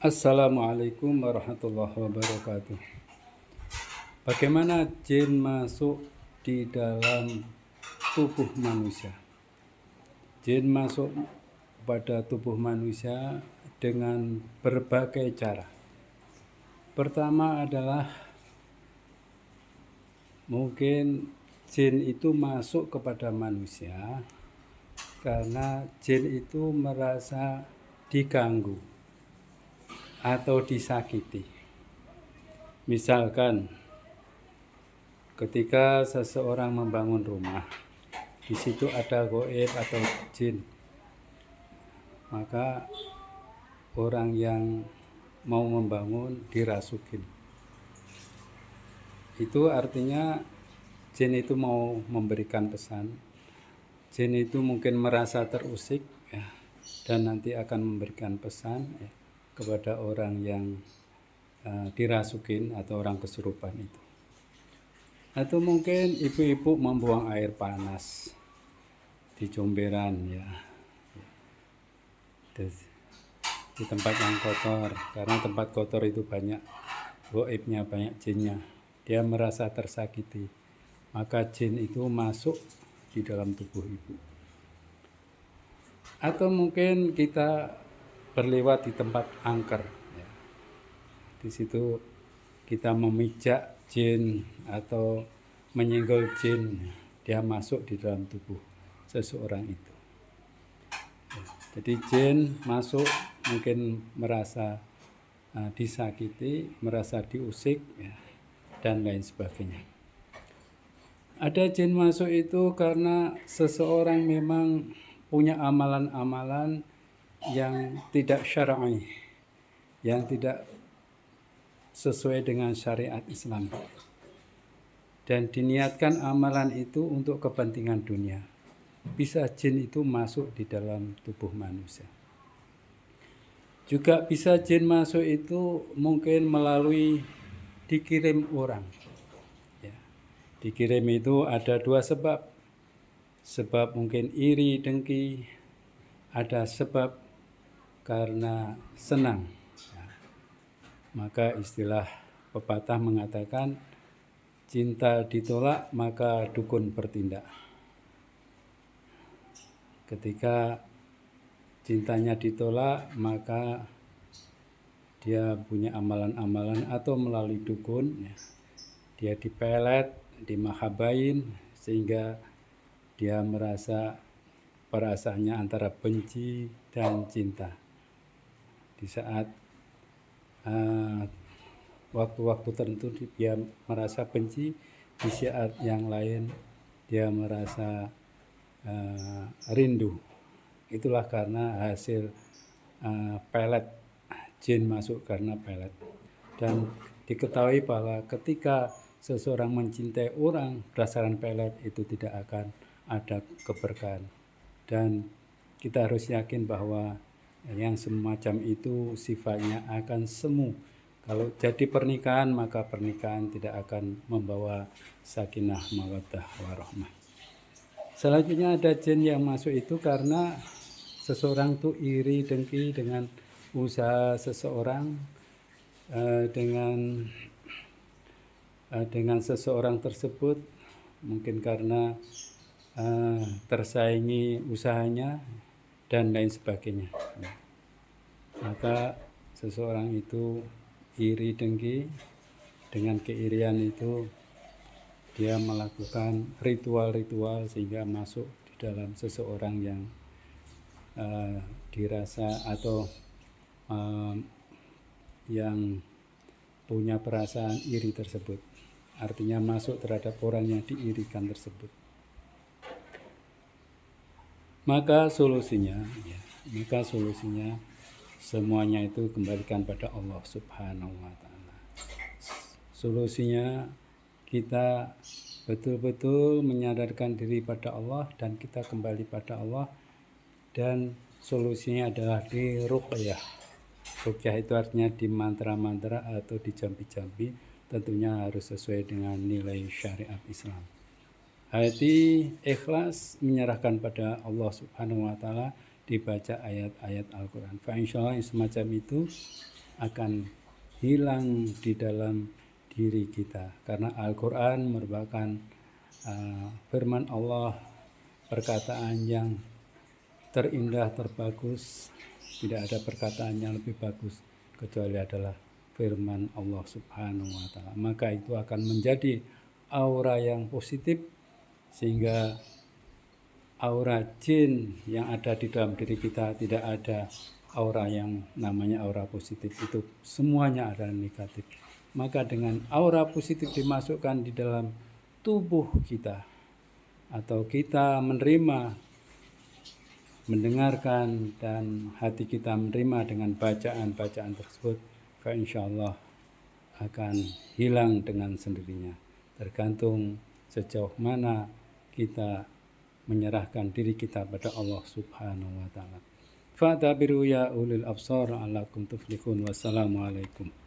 Assalamualaikum warahmatullahi wabarakatuh. Bagaimana jin masuk di dalam tubuh manusia? Jin masuk pada tubuh manusia dengan berbagai cara. Pertama adalah mungkin jin itu masuk kepada manusia karena jin itu merasa diganggu atau disakiti. Misalkan ketika seseorang membangun rumah, di situ ada gaib atau jin, maka orang yang mau membangun dirasukin. Itu artinya jin itu mau memberikan pesan. Jin itu mungkin merasa terusik ya, dan nanti akan memberikan pesan ya, kepada orang yang dirasukin atau orang kesurupan itu. Atau mungkin ibu-ibu membuang air panas di comberan ya, di tempat yang kotor, karena tempat kotor itu banyak gaibnya, banyak jinnya. Dia merasa tersakiti, maka jin itu masuk di dalam tubuh ibu. Atau mungkin kita berlewat di tempat angker ya. Di situ kita memijak jin atau menyinggol jin, dia masuk di dalam tubuh seseorang itu. Jadi jin masuk mungkin merasa disakiti, merasa diusik ya, dan lain sebagainya. Ada jin masuk itu karena seseorang memang punya amalan-amalan yang tidak syar'i, yang tidak sesuai dengan syariat Islam, dan diniatkan amalan itu untuk kepentingan dunia. Bisa jin itu masuk di dalam tubuh manusia. Juga bisa jin masuk itu mungkin melalui dikirim orang ya. Dikirim itu ada dua sebab. Sebab mungkin iri, dengki. Ada sebab karena senang ya. Maka istilah pepatah mengatakan cinta ditolak maka dukun bertindak. Ketika cintanya ditolak, maka dia punya amalan-amalan atau melalui dukun ya. Dia dipelet, dimahabain, sehingga dia merasa perasaannya antara benci dan cinta. Di saat waktu-waktu tertentu dia merasa benci, di saat yang lain dia merasa rindu. Itulah karena hasil pelet, jin masuk karena pelet. Dan diketahui bahwa ketika seseorang mencintai orang berdasarkan pelet, itu tidak akan ada keberkahan. Dan kita harus yakin bahwa yang semacam itu sifatnya akan semu. Kalau jadi pernikahan, maka pernikahan tidak akan membawa sakinah, mawaddah, warahmah. Selanjutnya ada jin yang masuk itu karena seseorang tuh iri, dengki dengan usaha seseorang, dengan seseorang tersebut, mungkin karena tersaingi usahanya dan lain sebagainya. Maka seseorang itu iri, dengki, dengan keirian itu dia melakukan ritual-ritual sehingga masuk di dalam seseorang yang dirasa atau yang punya perasaan iri tersebut. Artinya masuk terhadap orang yang diirikan tersebut. Maka solusinya semuanya itu kembalikan pada Allah Subhanahu wa Ta'ala. Solusinya kita betul-betul menyadarkan diri pada Allah dan kita kembali pada Allah, dan solusinya adalah di ruqyah. Ruqyah itu artinya di mantra-mantra atau di jampi-jampi, tentunya harus sesuai dengan nilai syariat Islam. Hati ikhlas menyerahkan pada Allah Subhanahu wa Ta'ala, dibaca ayat-ayat Al-Quran. Insyaallah yang semacam itu akan hilang di dalam diri kita, karena Al-Quran merupakan firman Allah, perkataan yang terindah, terbagus. Tidak ada perkataan yang lebih bagus kecuali adalah firman Allah Subhanahu wa Ta'ala. Maka itu akan menjadi aura yang positif, sehingga aura jin yang ada di dalam diri kita tidak ada aura yang namanya aura positif, itu semuanya adalah negatif. Maka dengan aura positif dimasukkan di dalam tubuh kita, atau kita menerima, mendengarkan, dan hati kita menerima dengan bacaan-bacaan tersebut, maka insya Allah akan hilang dengan sendirinya. Tergantung sejauh mana kita menyerahkan diri kita pada Allah Subhanahu wa Ta'ala. Fa'tabiru ya ulil absar la'allakum tuflihun. Wassalamualaikum.